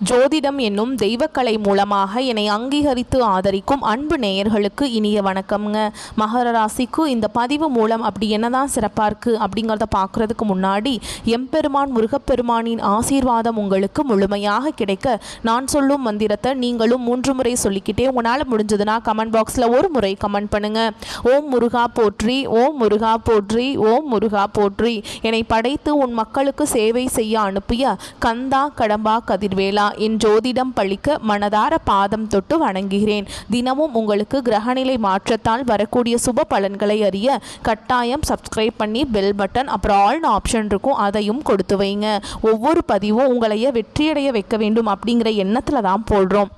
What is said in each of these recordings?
ஜோதிடம் என்னும் தெய்வக்கலை மூலமாக என்னை அங்கீகரித்து ஆதரிக்கும் அன்பு நேயர்களுக்கு இனிய வணக்கம்ங்க. மகர ராசிக்கு இந்த பதிவு மூலம் அப்படி என்னதான் சிறப்பாக இருக்குது அப்படிங்கிறத பார்க்குறதுக்கு முன்னாடி எம்பெருமான் முருகப்பெருமானின் ஆசீர்வாதம் உங்களுக்கு முழுமையாக கிடைக்க நான் சொல்லும் மந்திரத்தை நீங்களும் 3 முறை சொல்லிக்கிட்டே உங்களால் முடிஞ்சதுன்னா கமெண்ட் பாக்ஸில் ஒரு முறை கமெண்ட் பண்ணுங்கள். ஓம் முருகா போற்றி, ஓம் முருகா போற்றி, ஓம் முருகா போற்றி. என்னை படைத்து உன் மக்களுக்கு சேவை செய்ய அனுப்பிய கந்தா கடம்பா கதிர்வேலா என் ஜோதிடம் பழிக்க மனதார பாதம் தொட்டு வணங்குகிறேன். தினமும் உங்களுக்கு கிரகநிலை மாற்றத்தால் வரக்கூடிய சுப பலன்களை அறிய கட்டாயம் சப்ஸ்கிரைப் பண்ணி பெல் பட்டன் அப்புறம் ஆல் ஆப்ஷன் இருக்கும், அதையும் கொடுத்து வைங்க. ஒவ்வொரு பதிவும் உங்களைய வெற்றியடைய வைக்க வேண்டும் அப்படிங்கிற எண்ணத்தில் தான் போடுறோம்.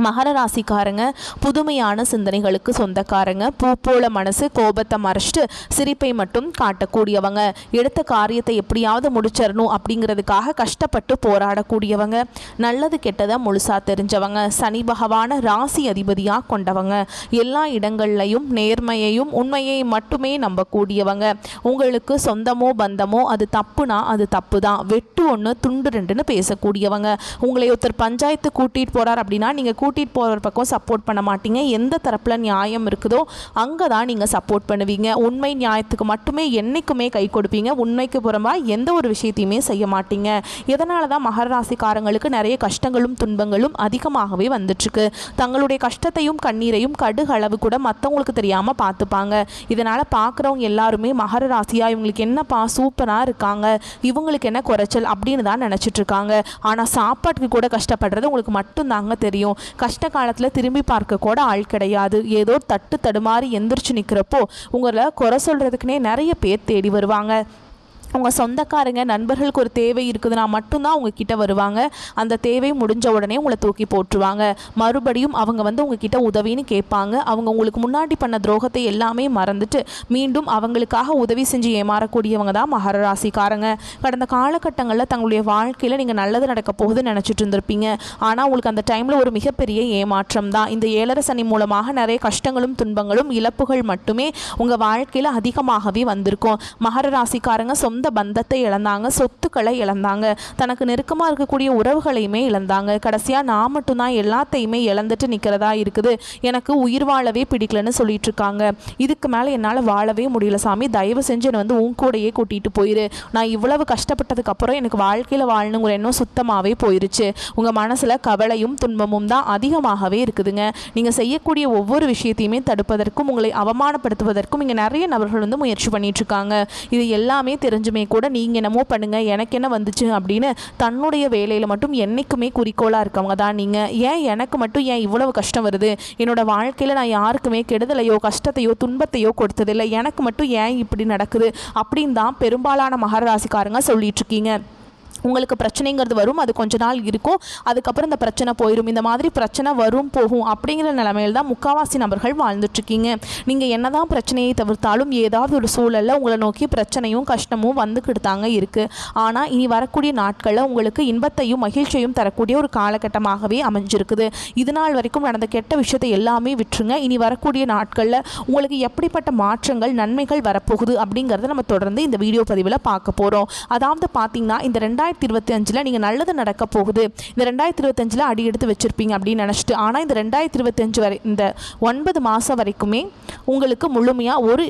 மகர ராசிக்காரங்க புதுமையான சிந்தனைகளுக்கு சொந்தக்காரங்க. பூ போல மனசு, கோபத்தை மறைச்சிட்டு சிரிப்பை மட்டும் காட்டக்கூடியவங்க. எடுத்த காரியத்தை எப்படியாவது முடிச்சிடணும் அப்படிங்கிறதுக்காக கஷ்டப்பட்டு போராடக்கூடியவங்க. நல்லது கெட்டதை முழுசா தெரிஞ்சவங்க. சனி பகவான ராசி அதிபதியாக கொண்டவங்க. எல்லா இடங்கள்லையும் நேர்மையையும் உண்மையை மட்டுமே நம்பக்கூடியவங்க. உங்களுக்கு சொந்தமோ பந்தமோ அது தப்புனா அது தப்பு தான், வெட்டு 1 துண்டு 2ன்னு பேசக்கூடியவங்க. உங்களை ஒருத்தர் பஞ்சாயத்து கூட்டிகிட்டு போகிறார் அப்படின்னா நீங்கள் கூட்டிகிட்டு போகிற பக்கம் சப்போர்ட் பண்ண மாட்டீங்க. எந்த தரப்பில் நியாயம் இருக்குதோ அங்கே தான் நீங்கள் சப்போர்ட் பண்ணுவீங்க. உண்மை நியாயத்துக்கு மட்டுமே என்றைக்குமே கை கொடுப்பீங்க. உண்மைக்கு புறம்பாக எந்த ஒரு விஷயத்தையுமே செய்ய மாட்டீங்க. இதனால தான் மகர ராசிக்காரங்களுக்கு நிறைய கஷ்டங்களும் துன்பங்களும் அதிகமாகவே வந்துட்டுருக்கு. தங்களுடைய கஷ்டத்தையும் கண்ணீரையும் கடுகளவு கூட மற்றவங்களுக்கு தெரியாமல் பார்த்துப்பாங்க. இதனால் பார்க்குறவங்க எல்லாருமே மகர ராசியா இவங்களுக்கு என்னப்பா சூப்பராக இருக்காங்க, இவங்களுக்கு என்ன குறைச்சல் அப்படின்னு தான் நினச்சிட்ருக்காங்க. ஆனால் சாப்பாட்டுக்கு கூட கஷ்டப்படுறது உங்களுக்கு மட்டும்தாங்க தெரியும். கஷ்ட காலத்தில் திரும்பி பார்க்க கூட ஆள் கிடையாது. ஏதோ தட்டு தடுமாறி எந்திரிச்சு நிற்கிறப்போ உங்களை குறை சொல்கிறதுக்குனே நிறைய பேர் தேடி வருவாங்க. உங்கள் சொந்தக்காரங்க நண்பர்களுக்கு ஒரு தேவை இருக்குதுன்னா மட்டும்தான் உங்ககிட்ட வருவாங்க. அந்த தேவை முடிஞ்ச உடனே உங்களை தூக்கி போட்டுருவாங்க. மறுபடியும் அவங்க உங்ககிட்ட உதவின்னு கேட்பாங்க. அவங்க உங்களுக்கு முன்னாடி பண்ண துரோகத்தை எல்லாமே மறந்துட்டு மீண்டும் அவங்களுக்காக உதவி செஞ்சு ஏமாறக்கூடியவங்க தான் மகர ராசிக்காரங்க. கடந்த காலகட்டங்களில் தங்களுடைய வாழ்க்கையில் நீங்கள் நல்லது நடக்க போகுதுன்னு நினச்சிட்டு இருந்திருப்பீங்க. ஆனால் உங்களுக்கு அந்த டைமில் ஒரு மிகப்பெரிய ஏமாற்றம் தான். இந்த 7 சனி மூலமாக நிறைய கஷ்டங்களும் துன்பங்களும் இழப்புகள் மட்டுமே உங்கள் வாழ்க்கையில் அதிகமாகவே வந்திருக்கும். மகர ராசிக்காரங்க சொந்த பந்தத்தை இழந்தாங்க, சொத்துக்களை இழந்தாங்க, தனக்கு நெருக்கமாக இருக்கக்கூடிய உறவுகளையுமே இழந்தாங்க. கடைசியாக நான் மட்டும்தான் எல்லாத்தையுமே இழந்துட்டு நிற்கிறதா இருக்குது, எனக்கு உயிர் வாழவே பிடிக்கலன்னு சொல்லிட்டு இருக்காங்க. இதுக்கு மேலே என்னால் வாழவே முடியல சாமி, தயவு செஞ்சு என்னை உன் கூடையே கூட்டிகிட்டு போயிரு. நான் இவ்வளவு கஷ்டப்பட்டதுக்கு அப்புறம் எனக்கு வாழ்க்கையில் வாழணுங்கிற எண்ணம் சுத்தமாகவே போயிருச்சு. உங்கள் மனசில் கவலையும் துன்பமும் தான் அதிகமாகவே இருக்குதுங்க. நீங்கள் செய்யக்கூடிய ஒவ்வொரு விஷயத்தையுமே தடுப்பதற்கும் உங்களை அவமானப்படுத்துவதற்கும் இங்கே நிறைய நபர்கள் முயற்சி பண்ணிட்டு இருக்காங்க. இது எல்லாமே தெரிஞ்சு கூட நீங்கள் என்னமோ பண்ணுங்க, எனக்கு என்ன வந்துச்சு அப்படின்னு தன்னுடைய வேலையில் மட்டும் என்னைக்குமே குறிக்கோளாக இருக்கவங்க தான் நீங்கள். ஏன் எனக்கு மட்டும் ஏன் இவ்வளவு கஷ்டம் வருது, என்னோட வாழ்க்கையில் நான் யாருக்குமே கெடுதலையோ கஷ்டத்தையோ துன்பத்தையோ கொடுத்ததில்லை, எனக்கு மட்டும் ஏன் இப்படி நடக்குது அப்படின்னு தான் பெரும்பாலான மகர ராசிக்காரங்க சொல்லிட்டு இருக்கீங்க. உங்களுக்கு பிரச்சனைங்கிறது வரும், அது கொஞ்ச நாள் இருக்கும், அதுக்கப்புறம் இந்த பிரச்சனை போயிடும். இந்த மாதிரி பிரச்சனை வரும் போகும் அப்படிங்கிற நிலைமையில் தான் முக்கால்வாசி நபர்கள் வாழ்ந்துட்டுருக்கீங்க. நீங்கள் என்னதான் பிரச்சனையை தவிர்த்தாலும் ஏதாவது ஒரு சூழலில் உங்களை நோக்கி பிரச்சனையும் கஷ்டமும் வந்துக்கிட்டு தாங்க இருக்குது. ஆனால் இனி வரக்கூடிய நாட்களில் உங்களுக்கு இன்பத்தையும் மகிழ்ச்சியையும் தரக்கூடிய ஒரு காலகட்டமாகவே அமைஞ்சிருக்குது. இது நாள் வரைக்கும் நடந்த கெட்ட விஷயத்தை எல்லாமே விட்டுருங்க. இனி வரக்கூடிய நாட்களில் உங்களுக்கு எப்படிப்பட்ட மாற்றங்கள் நன்மைகள் வரப்போகுது அப்படிங்கிறத நம்ம தொடர்ந்து இந்த வீடியோ பதிவில் பார்க்க போகிறோம். அதாவது பார்த்தீங்கன்னா இந்த 2025 நீங்கள் நல்லது நடக்க போகுது. இந்த 2025 அடி எடுத்து வச்சுருப்பீங்க அப்படின்னு நினச்சிட்டு, ஆனால் இந்த 2025 வரை இந்த 9 மாதம் வரைக்குமே உங்களுக்கு முழுமையாக ஒரு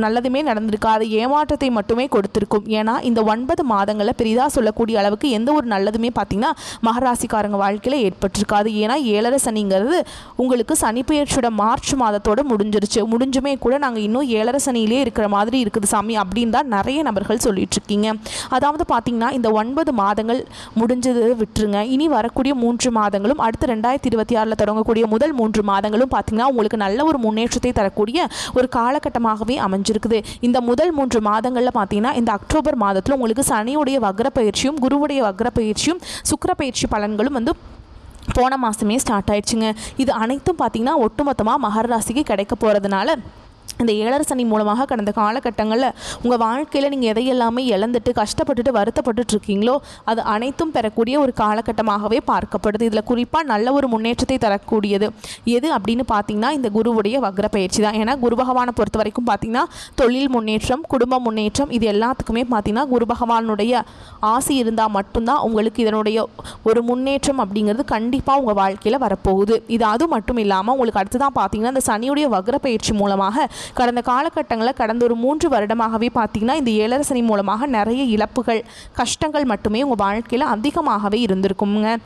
நல்லதுமே நடந்திருக்காது, ஏமாற்றத்தை மட்டுமே கொடுத்துருக்கும். ஏன்னா இந்த 9 மாதங்களில் பெரிதாக சொல்லக்கூடிய அளவுக்கு எந்த ஒரு நல்லதுமே பார்த்திங்கன்னா மகராசிக்காரங்க வாழ்க்கையில் ஏற்பட்டிருக்காது. ஏன்னா 7 சனிங்கிறது உங்களுக்கு சனி பெயர்ச்சியோட மார்ச் மாதத்தோடு முடிஞ்சிருச்சு. முடிஞ்சுமே கூட நாங்கள் இன்னும் 7 சனியிலே இருக்கிற மாதிரி இருக்குது சாமி அப்படின்னு தான் நிறைய நபர்கள் சொல்லிட்டுருக்கீங்க. அதாவது பார்த்திங்கன்னா இந்த 9 மாதங்கள் முடிஞ்சது விட்டுருங்க. இனி வரக்கூடிய 3 மாதங்களும் அடுத்து 2026 தொடங்கக்கூடிய முதல் 3 மாதங்களும் பார்த்திங்கன்னா உங்களுக்கு நல்ல ஒரு முன்னேற்றத்தை தரக்கூடிய ஒரு காலகட்டமாகவே அமைஞ்சிருக்குது. இந்த முதல் 3 மாதங்களில் பார்த்தீங்கன்னா இந்த அக்டோபர் மாதத்தில் உங்களுக்கு சனியுடைய வக்ர பயிற்சியும் குருவுடைய வக்ர பயிற்சியும் சுக்கிர பயிற்சி பலன்களும் போன மாதமே ஸ்டார்ட் ஆயிடுச்சுங்க. இது அனைத்தும் பார்த்தீங்கன்னா ஒட்டுமொத்தமாக மகர ராசிக்கு கிடைக்க போகிறதுனால இந்த ஏழரை சனி மூலமாக கடந்த காலகட்டங்களில் உங்கள் வாழ்க்கையில் நீங்கள் எதையெல்லாமே இழந்துட்டு கஷ்டப்பட்டுட்டு வருத்தப்பட்டு இருக்கீங்களோ அது அனைத்தும் பெறக்கூடிய ஒரு காலகட்டமாகவே பார்க்கப்படுது. இதில் குறிப்பாக நல்ல ஒரு முன்னேற்றத்தை தரக்கூடியது எது அப்படின்னு பார்த்தீங்கன்னா இந்த குருவுடைய வக்ர பயிற்சி தான். ஏன்னா குரு பகவானை பொறுத்த வரைக்கும் பார்த்தீங்கன்னா தொழில் முன்னேற்றம், குடும்ப முன்னேற்றம், இது எல்லாத்துக்குமே பார்த்தீங்கன்னா குரு பகவானுடைய ஆசி இருந்தால் மட்டும்தான் உங்களுக்கு இதனுடைய ஒரு முன்னேற்றம் அப்படிங்கிறது கண்டிப்பாக உங்கள் வாழ்க்கையில் வரப்போகுது. இது அது மட்டும் இல்லாமல் உங்களுக்கு அடுத்ததான் பார்த்தீங்கன்னா இந்த சனியுடைய வக்ர பயிற்சி மூலமாக கடந்த காலகட்டங்களில் கடந்த ஒரு 3 வருடமாகவே பார்த்தீங்கன்னா இந்த ஏழரை சனி மூலமாக நிறைய இழப்புகள், கஷ்டங்கள் மட்டுமே உங்கள் வாழ்க்கையில் அதிகமாகவே இருந்திருக்குங்க.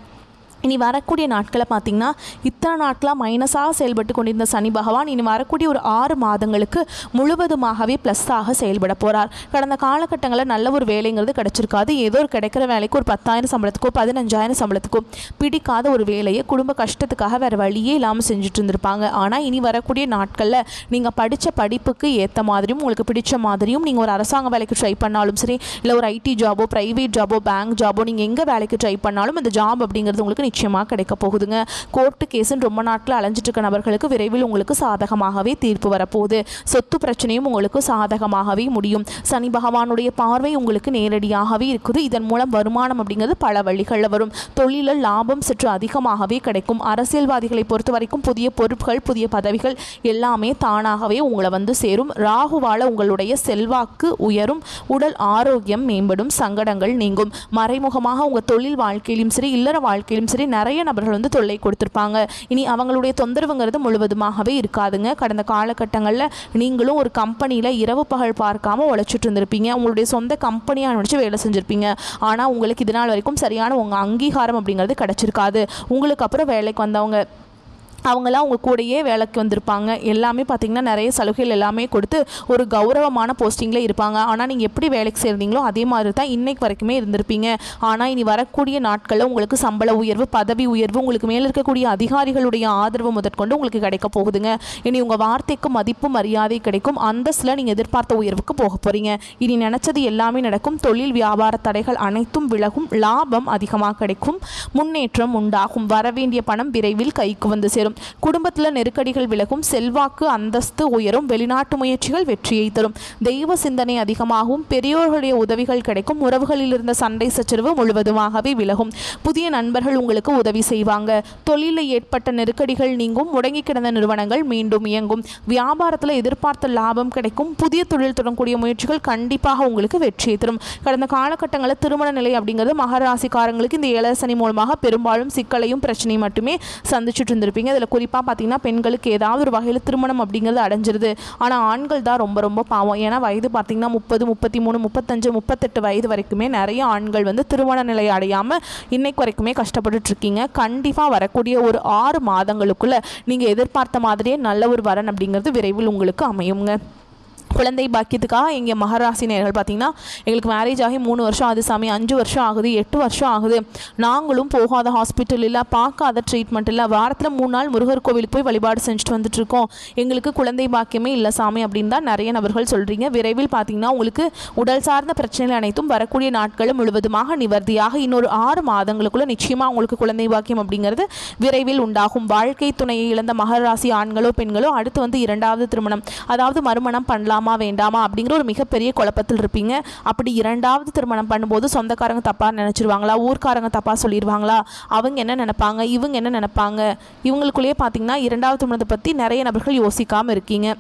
இனி வரக்கூடிய நாட்களை பார்த்திங்கன்னா இத்தனை நாட்களாக மைனஸாக செயல்பட்டு கொண்டிருந்த சனி பகவான் இனி வரக்கூடிய ஒரு 6 மாதங்களுக்கு முழுவதுமாகவே ப்ளஸ்ஸாக செயல்பட போகிறார். கடந்த காலகட்டங்களில் நல்ல ஒரு வேலைங்கிறது கிடச்சிருக்காது. ஏதோ ஒரு கிடைக்கிற வேலைக்கு ஒரு 10,000 சம்பளத்துக்கோ 15,000 சம்பளத்துக்கோ பிடிக்காத ஒரு வேலையை குடும்ப கஷ்டத்துக்காக வேறு வழியே இல்லாமல் செஞ்சுட்டு இருந்திருப்பாங்க. ஆனால் இனி வரக்கூடிய நாட்களில் நீங்கள் படித்த படிப்புக்கு ஏற்ற மாதிரியும் உங்களுக்கு பிடிச்ச மாதிரியும் நீங்கள் ஒரு அரசாங்க வேலைக்கு ட்ரை பண்ணாலும் சரி, இல்லை ஒரு ஐடி ஜாபோ, ப்ரைவேட் ஜாபோ, பேங்க் ஜாபோ, நீங்கள் எங்கே வேலைக்கு ட்ரை பண்ணாலும் அந்த ஜாப் அப்படிங்கிறது உங்களுக்கு நிச்சயமாக கிடைக்க போகுதுங்க. கோர்ட்டு கேஸுன்னு ரொம்ப நாட்கள் அலைஞ்சிட்டு இருக்க நபர்களுக்கு விரைவில் உங்களுக்கு சாதகமாகவே தீர்ப்பு வரப்போகுது. சொத்து பிரச்சனையும் உங்களுக்கு சாதகமாகவே முடியும். சனி பகவானுடைய பார்வை உங்களுக்கு நேரடியாகவே இருக்குது. இதன் மூலம் வருமானம் அப்படிங்கிறது பல வழிகளில் வரும். தொழிலில் லாபம் சற்று அதிகமாகவே கிடைக்கும். அரசியல்வாதிகளை பொறுத்த வரைக்கும் புதிய பொறுப்புகள், புதிய பதவிகள் எல்லாமே தானாகவே உங்களை வந்து சேரும். ராகுவால உங்களுடைய செல்வாக்கு உயரும், உடல் ஆரோக்கியம் மேம்படும், சங்கடங்கள் நீங்கும். மறைமுகமாக உங்கள் தொழில் வாழ்க்கையிலும் சரி, இல்லற வாழ்க்கையிலும் சரி நிறைய நபர்கள் வந்து தொல்லை கொடுத்துருப்பாங்க. இனி அவங்களுடைய தொந்தரவுங்கிறது முழுவதுமாகவே இருக்காதுங்க. கடந்த காலகட்டங்களில் நீங்களும் ஒரு கம்பெனியில் இரவு பகல் பார்க்காம உழைச்சிட்டு இருந்திருப்பீங்க. உங்களுடைய சொந்த கம்பெனியாக நினச்சி வேலை செஞ்சுருப்பீங்க. ஆனால் உங்களுக்கு இது நாள் வரைக்கும் சரியான உங்கள் அங்கீகாரம் அப்படிங்கிறது கிடச்சிருக்காது. உங்களுக்கு அப்புறம் வேலைக்கு வந்தவங்க அவங்களாம் உங்கள் கூடையே வேலைக்கு வந்திருப்பாங்க. எல்லாமே பார்த்திங்கன்னா நிறைய சலுகைகள் எல்லாமே கொடுத்து ஒரு கௌரவமான போஸ்டிங்கில் இருப்பாங்க. ஆனால் நீங்கள் எப்படி வேலைக்கு சேர்ந்தீங்களோ அதே மாதிரி தான் இன்றைக்கு வரைக்குமே இருந்திருப்பீங்க. ஆனால் இனி வரக்கூடிய நாட்களில் உங்களுக்கு சம்பள உயர்வு, பதவி உயர்வு, உங்களுக்கு மேலே இருக்கக்கூடிய அதிகாரிகளுடைய ஆதரவு முதற்கொண்டு உங்களுக்கு கிடைக்க போகுதுங்க. இனி உங்கள் வார்த்தைக்கு மதிப்பு மரியாதை கிடைக்கும். அந்தஸ்தில் நீங்கள் எதிர்பார்த்த உயர்வுக்கு போக போகிறீங்க. இனி நினச்சது எல்லாமே நடக்கும். தொழில் வியாபார தடைகள் அனைத்தும் விலகும். லாபம் அதிகமாக கிடைக்கும். முன்னேற்றம் உண்டாகும். வரவேண்டிய பணம் விரைவில் கைக்கு வந்து சேரும். குடும்பத்தில் நெருக்கடிகள் விலகும். செல்வாக்கு அந்தஸ்து உயரும். வெளிநாட்டு முயற்சிகள் வெற்றியை தரும். தெய்வ சிந்தனை அதிகமாகும். பெரியோர்களுடைய உதவிகள் கிடைக்கும். உறவுகளில் இருந்த சண்டை சச்சரவு முழுவதுமாகவே விலகும். புதிய நண்பர்கள் உங்களுக்கு உதவி செய்வாங்க. தொழிலில் ஏற்பட்ட நெருக்கடிகள் நீங்கும். முடங்கி கிடந்த நிறுவனங்கள் மீண்டும் இயங்கும். வியாபாரத்தில் எதிர்பார்த்த லாபம் கிடைக்கும். புதிய தொழில் தொடங்கக்கூடிய முயற்சிகள் கண்டிப்பாக உங்களுக்கு வெற்றியை தரும். கடந்த காலகட்டங்களில் திருமண நிலை அப்படிங்கிறது மகராசிக்காரங்களுக்கு இந்த ஏழரை சனி மூலமாக பெரும்பாலும் சிக்கலையும் பிரச்சனையும் மட்டுமே சந்திச்சுட்டு இருந்திருப்பீங்க. இதில் குறிப்பாக பார்த்தீங்கன்னா பெண்களுக்கு ஏதாவது ஒரு வகையில் திருமணம் அப்படிங்கிறது அடைஞ்சிருது. ஆனால் ஆண்கள் தான் ரொம்ப ரொம்ப பாவம். ஏன்னா வயது பார்த்தீங்கன்னா 30, 33, 35, 38 வயது வரைக்குமே நிறைய ஆண்கள் வந்து திருமண நிலை அடையாமல் இன்னைக்கு வரைக்குமே கஷ்டப்பட்டுட்டு இருக்கீங்க. கண்டிப்பாக வரக்கூடிய ஒரு 6 மாதங்களுக்குள்ள நீங்கள் எதிர்பார்த்த மாதிரியே நல்ல ஒரு வரன் அப்படிங்கிறது விரைவில் உங்களுக்கு அமையுங்க. குழந்தை பாக்கியத்துக்காக எங்கள் மகராசி நேயர்கள் பார்த்திங்கன்னா எங்களுக்கு மேரேஜ் ஆகி 3 வருஷம் ஆகுது சாமி, 5 வருஷம் ஆகுது, 8 வருஷம் ஆகுது, நாங்களும் போகாத ஹாஸ்பிட்டல் இல்லை, பார்க்காத ட்ரீட்மெண்ட் இல்லை, வாரத்தில் 3 நாள் முருகர் கோவிலுக்கு போய் வழிபாடு செஞ்சுட்டு வந்துட்டுருக்கோம், எங்களுக்கு குழந்தை பாக்கியமே இல்லை சாமி அப்படின்னு தான் நிறைய நபர்கள் சொல்கிறீங்க. விரைவில் பார்த்திங்கன்னா உங்களுக்கு உடல் சார்ந்த பிரச்சனைகள் அனைத்தும் வரக்கூடிய நாட்களும் முழுவதுமாக நிவர்த்தியாக இன்னொரு 6 மாதங்களுக்குள்ளே நிச்சயமாக உங்களுக்கு குழந்தை பாக்கியம் அப்படிங்கிறது விரைவில் உண்டாகும். வாழ்க்கை துணையை இழந்த மகராசி ஆண்களோ பெண்களோ அடுத்து வந்து 2வது திருமணம், அதாவது மறுமணம் பண்ணலாம் வேண்டாமா அப்படிங்கிற ஒரு மிகப்பெரிய குழப்பத்தில் இருப்பீங்க. அப்படி 2வது திருமணம் பண்ணும்போது சொந்தக்காரங்க தப்பா நினைச்சிருவாங்களா, ஊர்க்காரங்க தப்பா சொல்லிடுவாங்களா, அவங்க என்ன நினைப்பாங்க, இவங்க என்ன நினைப்பாங்க, இவங்களுக்குள்ளேயே பார்த்தீங்கன்னா 2வது திருமணத்தை பற்றி நிறைய நபர்கள் யோசிக்காமல் இருக்கீங்க.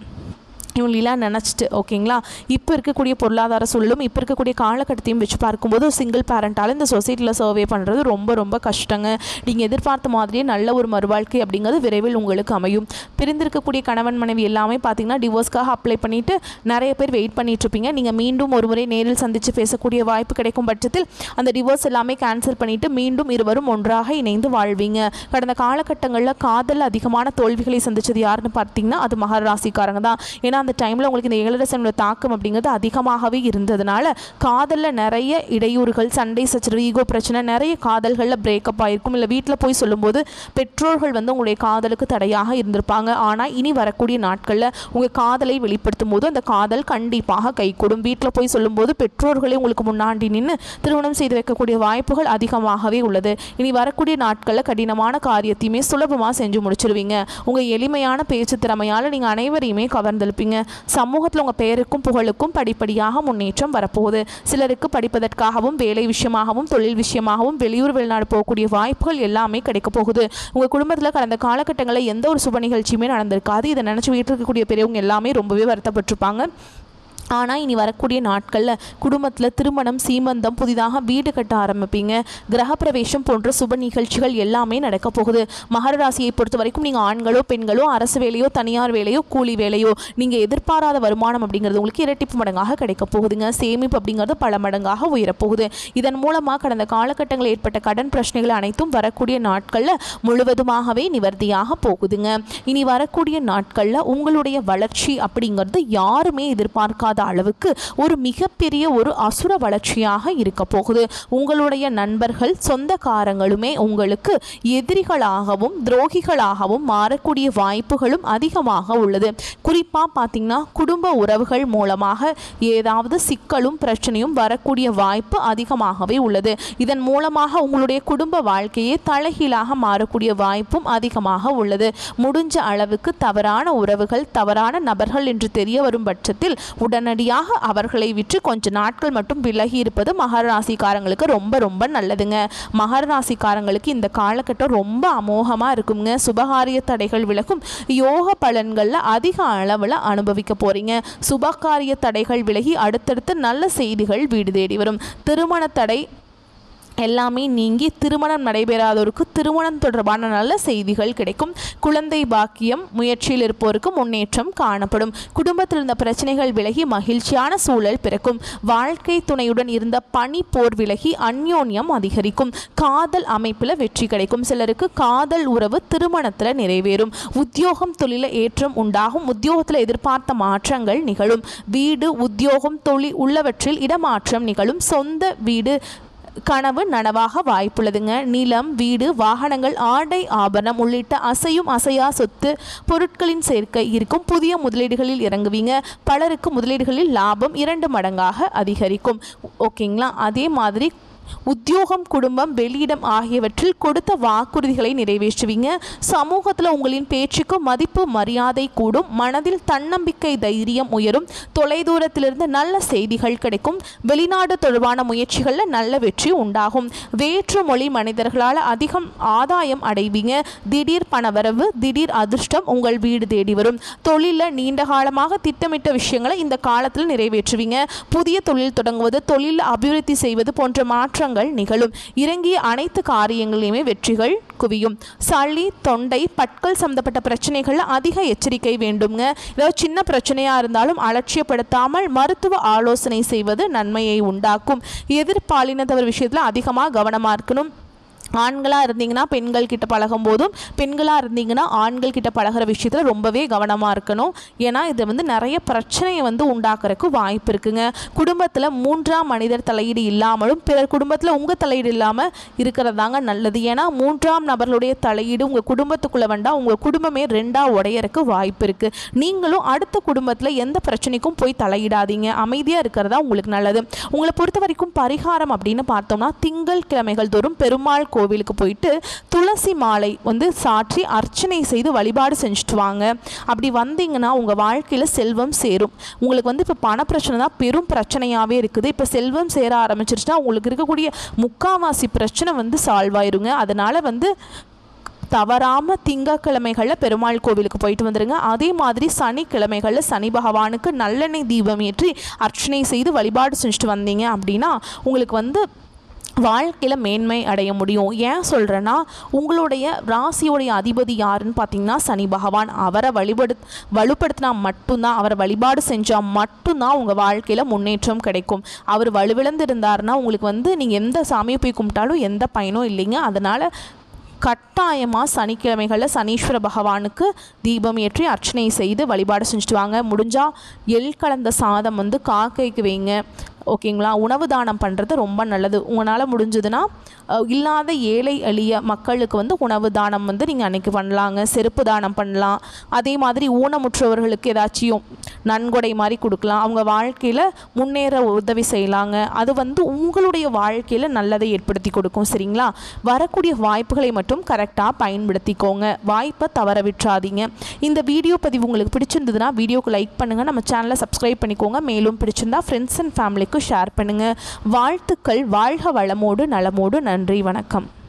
இவங்களெல்லாம் நினச்சிட்டு ஓகேங்களா. இப்போ இருக்கக்கூடிய பொருளாதார சூழலும் இப்போ இருக்கக்கூடிய காலகட்டத்தையும் வச்சு பார்க்கும்போது ஒரு சிங்கிள் பேரண்டால் இந்த சொசைட்டியில் சர்வே பண்ணுறது ரொம்ப ரொம்ப கஷ்டங்க. நீங்கள் எதிர்பார்த்த மாதிரியே நல்ல ஒரு மறுவாழ்க்கை அப்படிங்கிறது விரைவில் உங்களுக்கு அமையும். பிரிந்திருக்கக்கூடிய கணவன் மனைவி எல்லாமே பார்த்தீங்கன்னா டிவோர்ஸ்க்காக அப்ளை பண்ணிவிட்டு நிறைய பேர் வெயிட் பண்ணிட்டு இருப்பீங்க. நீங்கள் மீண்டும் ஒரு முறை நேரில் சந்தித்து பேசக்கூடிய வாய்ப்பு கிடைக்கும் பட்சத்தில் அந்த டிவோர்ஸ் எல்லாமே கேன்சல் பண்ணிவிட்டு மீண்டும் இருவரும் ஒன்றாக இணைந்து வாழ்வீங்க. கடந்த காலகட்டங்களில் காதல் அதிகமான தோல்விகளை சந்தித்தது யாருன்னு பார்த்தீங்கன்னா அது மகராசிக்காரங்க தான். ஏன்னா அந்த டைமில் உங்களுக்கு இந்த ஏழரை சனியோட தாக்கம் அப்படிங்கிறது அதிகமாகவே இருந்ததுனால காதலில் நிறைய இடையூறுகள், சண்டை சச்சரவு, ஈகோ பிரச்சனை, நிறைய காதல்களில் பிரேக்கப் ஆகிருக்கும். இல்லை வீட்டில் போய் சொல்லும்போது பெற்றோர்கள் வந்து உங்களுடைய காதலுக்கு தடையாக இருந்திருப்பாங்க. ஆனால் இனி வரக்கூடிய நாட்களில் உங்கள் காதலை வெளிப்படுத்தும் போது அந்த காதல் கண்டிப்பாக கைகூடும். வீட்டில் போய் சொல்லும்போது பெற்றோர்களே உங்களுக்கு முன்னாடி நின்று திருமணம் செய்து வைக்கக்கூடிய வாய்ப்புகள் அதிகமாகவே உள்ளது. இனி வரக்கூடிய நாட்களில் கடினமான காரியத்தையுமே சுலபமாக செஞ்சு முடிச்சிருவீங்க. உங்கள் எளிமையான பேச்சு திறமையால் நீங்கள் அனைவரையுமே கவர்ந்தெழுப்பீங்க. போகிறீங்க. சமூகத்தில் உங்கள் பெயருக்கும் புகழுக்கும் படிப்படியாக முன்னேற்றம் வரப்போகுது. சிலருக்கு படிப்பதற்காகவும் வேலை விஷயமாகவும் தொழில் விஷயமாகவும் வெளியூர் வெளிநாடு போகக்கூடிய வாய்ப்புகள் எல்லாமே கிடைக்க போகுது. உங்கள் குடும்பத்தில் கடந்த காலகட்டங்களில் எந்த ஒரு சுப நிகழ்ச்சியுமே நடந்திருக்காது. இதை நினச்சி வீட்டில் இருக்கக்கூடிய பெரியவங்க எல்லாமே ரொம்பவே வருத்தப்பட்டிருப்பாங்க. ஆனால் இனி வரக்கூடிய நாட்களில் குடும்பத்தில் திருமணம், சீமந்தம், புதிதாக வீடு கட்ட ஆரம்பிப்பீங்க. கிரகப்பிரவேசம் போன்ற சுப நிகழ்ச்சிகள் எல்லாமே நடக்க போகுது. மகர ராசியை பொறுத்த வரைக்கும் நீங்கள் ஆண்களோ பெண்களோ அரசு வேலையோ தனியார் வேலையோ கூலி வேலையோ நீங்கள் எதிர்பாராத வருமானம் அப்படிங்கிறது உங்களுக்கு இரட்டிப்பு மடங்காக கிடைக்க போகுதுங்க. சேமிப்பு அப்படிங்கிறது பல மடங்காக உயரப்போகுது. இதன் மூலமாக கடந்த காலகட்டங்களில் ஏற்பட்ட கடன் பிரச்சனைகள் அனைத்தும் வரக்கூடிய நாட்களில் முழுவதுமாகவே நிவர்த்தியாக போகுதுங்க. இனி வரக்கூடிய நாட்களில் உங்களுடைய வளர்ச்சி அப்படிங்கிறது யாருமே எதிர்பார்க்காத அளவுக்கு ஒரு மிகப்பெரிய ஒரு அசுர வளர்ச்சியாக இருக்க போகுது. உங்களுடைய நண்பர்கள், சொந்தக்காரங்களுமே உங்களுக்கு எதிரிகளாகவும் துரோகிகளாகவும் மாறக்கூடிய வாய்ப்புகளும் அதிகமாக உள்ளது. குறிப்பாக பார்த்தீங்கன்னா குடும்ப உறவுகள் மூலமாக ஏதாவது சிக்கலும் பிரச்சனையும் வரக்கூடிய வாய்ப்பு அதிகமாகவே உள்ளது. இதன் மூலமாக உங்களுடைய குடும்ப வாழ்க்கையே தலைகீழாக மாறக்கூடிய வாய்ப்பும் அதிகமாக உள்ளது. முடிஞ்ச அளவுக்கு தவறான உறவுகள், தவறான நபர்கள் என்று தெரிய வரும் பட்சத்தில் உடனடியாக அவர்களை விற்று கொஞ்ச நாட்கள் மட்டும் விலகி இருப்பது மகர ராசிக்காரங்களுக்கு ரொம்ப ரொம்ப நல்லதுங்க. மகர ராசிக்காரங்களுக்கு இந்த காலகட்டம் ரொம்ப அமோகமாக இருக்குங்க. சுபகாரிய தடைகள் விலகும். யோக பலன்களில் அதிக அளவில் அனுபவிக்க போகிறீங்க. சுபகாரிய தடைகள் விலகி அடுத்தடுத்து நல்ல செய்திகள் வீடு தேடி வரும். திருமண தடை எல்லாமே நீங்கி திருமணம் நடைபெறாதோருக்கு திருமணம் தொடர்பான நல்ல செய்திகள் கிடைக்கும். குழந்தை பாக்கியம் முயற்சியில் இருப்போருக்கு முன்னேற்றம் காணப்படும். குடும்பத்தில் இருந்த பிரச்சனைகள் விலகி மகிழ்ச்சியான சூழல் பிறக்கும். வாழ்க்கை துணையுடன் இருந்த பனி போர் விலகி அந்யோன்யம் அதிகரிக்கும். காதல் அமைப்பில் வெற்றி கிடைக்கும். சிலருக்கு காதல் உறவு திருமணத்தில் நிறைவேறும். உத்தியோகம் தொழில ஏற்றம் உண்டாகும். உத்தியோகத்தில் எதிர்பார்த்த மாற்றங்கள் நிகழும். வீடு, உத்தியோகம், தொழில் உள்ளவற்றில் இடமாற்றம் நிகழும். சொந்த வீடு கனவு நனவாக வாய்ப்புள்ளதுங்க. நிலம், வீடு, வாகனங்கள், ஆடை, ஆபரணம் உள்ளிட்ட அசையும் அசையா சொத்து பொருட்களின் சேர்க்கை இருக்கும். புதிய முதலீடுகளில் இறங்குவீங்க. பலருக்கு முதலீடுகளில் லாபம் 2 மடங்காக அதிகரிக்கும். ஓகேங்களா? அதே மாதிரி உத்தியோகம், குடும்பம், வெளியிடம் ஆகியவற்றில் கொடுத்த வாக்குறுதிகளை நிறைவேற்றுவீங்க. சமூகத்தில் உங்களின் பேச்சுக்கு மதிப்பு மரியாதை கூடும். மனதில் தன்னம்பிக்கை தைரியம் உயரும். தொலைதூரத்திலிருந்து நல்ல செய்திகள் கிடைக்கும். வெளிநாடு தொடர்பான முயற்சிகளில் நல்ல வெற்றி உண்டாகும். வேற்று மொழி மனிதர்களால் அதிகம் ஆதாயம் அடைவீங்க. திடீர் பணவரவு, திடீர் அதிர்ஷ்டம் உங்கள் வீடு தேடி வரும். தொழிலில் நீண்ட காலமாக திட்டமிட்ட விஷயங்களை இந்த காலத்தில் நிறைவேற்றுவீங்க. புதிய தொழில் தொடங்குவது, தொழில் அபிவிருத்தி செய்வது போன்ற மாற்றங்கள் நிகழும். இறங்கிய அனைத்து காரியங்களிலுமே வெற்றிகள் குவியும். சளி, தொண்டை, பற்கள் சம்பந்தப்பட்ட பிரச்சனைகள் அதிக எச்சரிக்கை வேண்டுங்க. ஏதாவது சின்ன பிரச்சனையா இருந்தாலும் அலட்சியப்படுத்தாமல் மருத்துவ ஆலோசனை செய்வது நன்மையை உண்டாக்கும். எதிர்பாலினத்தவர் விஷயத்தில் அதிகமாக கவனமாக இருக்கணும். ஆண்களாக இருந்தீங்கன்னா பெண்கள் கிட்ட பழகும் போதும், பெண்களாக இருந்தீங்கன்னா ஆண்கள் கிட்ட பழகிற விஷயத்தில் ரொம்பவே கவனமாக இருக்கணும். ஏன்னா இது நிறைய பிரச்சனையை உண்டாக்குறதுக்கு வாய்ப்பு இருக்குங்க. குடும்பத்தில் 3ஆம் மனிதர் தலையீடு இல்லாமலும் பிறர் குடும்பத்தில் உங்கள் தலையீடு இல்லாமல் இருக்கிறதாங்க நல்லது. ஏன்னா 3ஆம் நபர்களுடைய தலையீடு உங்கள் குடும்பத்துக்குள்ளே வந்தால் உங்கள் குடும்பமே 2ஆக உடையறதுக்கு வாய்ப்பு இருக்குது. நீங்களும் அடுத்த குடும்பத்தில் எந்த பிரச்சனைக்கும் போய் தலையிடாதீங்க. அமைதியாக இருக்கிறதா உங்களுக்கு நல்லது. உங்களை பொறுத்த வரைக்கும் பரிகாரம் அப்படின்னு பார்த்தோம்னா திங்கள் கிழமைகள் தோறும் பெருமாள் கோவிலுக்கு போயிட்டு துளசி மாலை சாற்றி அர்ச்சனை செய்து வழிபாடு செஞ்சுட்டு வாங்க. அப்படி வந்தீங்கன்னா உங்கள் வாழ்க்கையில் செல்வம் சேரும். உங்களுக்கு இப்போ பண பிரச்சனை தான் பெரும் பிரச்சனையாகவே இருக்குது. இப்போ செல்வம் சேர ஆரம்பிச்சிருச்சுன்னா உங்களுக்கு இருக்கக்கூடிய முக்காவாசி பிரச்சனை சால்வ் ஆயிருங்க. அதனால் தவறாமல் திங்கக்கிழமைகளில் பெருமாள் கோவிலுக்கு போயிட்டு வந்துடுங்க. அதே மாதிரி சனிக்கிழமைகளில் சனி பகவானுக்கு நல்லெண்ணெய் தீபம் ஏற்றி அர்ச்சனை செய்து வழிபாடு செஞ்சுட்டு வந்தீங்க அப்படின்னா உங்களுக்கு வாழ்க்கையில் மேன்மை அடைய முடியும். ஏன் சொல்கிறேன்னா உங்களுடைய ராசியோடைய அதிபதி யாருன்னு பார்த்தீங்கன்னா சனி பகவான். அவரை வலுப்படுத்தினா மட்டும்தான், அவரை வழிபாடு செஞ்சால் மட்டும்தான் உங்கள் வாழ்க்கையில் முன்னேற்றம் கிடைக்கும். அவர் வலுவிழந்து இருந்தாருன்னா உங்களுக்கு நீங்கள் எந்த சாமியை போய் கும்பிட்டாலும் எந்த பயனும் இல்லைங்க. அதனால் கட்டாயமாக சனிக்கிழமைகளில் சனீஸ்வர பகவானுக்கு தீபம் ஏற்றி அர்ச்சனை செய்து வழிபாடு செஞ்சுட்டு வாங்க. முடிஞ்சால் எள் கலந்த சாதம் காக்கைக்கு வைங்க. ஓகேங்களா. உணவு தானம் பண்ணுறது ரொம்ப நல்லது. உங்களால் முடிஞ்சதுன்னா இல்லாத ஏழை எளிய மக்களுக்கு வந்து உணவு தானம் வந்து நீங்கள் அன்றைக்கி பண்ணலாங்க. செருப்பு தானம் பண்ணலாம். அதே மாதிரி ஊனமுற்றவர்களுக்கு ஏதாச்சும் நன்கொடை மாதிரி கொடுக்கலாம். அவங்க வாழ்க்கையில் முன்னேற உதவி செய்யலாங்க. அது வந்து உங்களுடைய வாழ்க்கையில் நல்லதை ஏற்படுத்தி கொடுக்கும். சரிங்களா. வரக்கூடிய வாய்ப்புகளை மட்டும் கரெக்டாக பயன்படுத்திக்கோங்க. வாய்ப்பை தவற விட்டுறாதீங்க. இந்த வீடியோ பதிவு உங்களுக்கு பிடிச்சிருந்ததுன்னா வீடியோக்கு லைக் பண்ணுங்கள். நம்ம சேனலை சப்ஸ்கிரைப் பண்ணிக்கோங்க. மேலும் பிடிச்சிருந்தா ஃப்ரெண்ட்ஸ் அண்ட் ஃபேமிலிக்கு ஷேர் பண்ணுங்கள். வாழ்த்துக்கள். வாழ்க வளமோடு நலமோடு. நன்றி. வணக்கம்.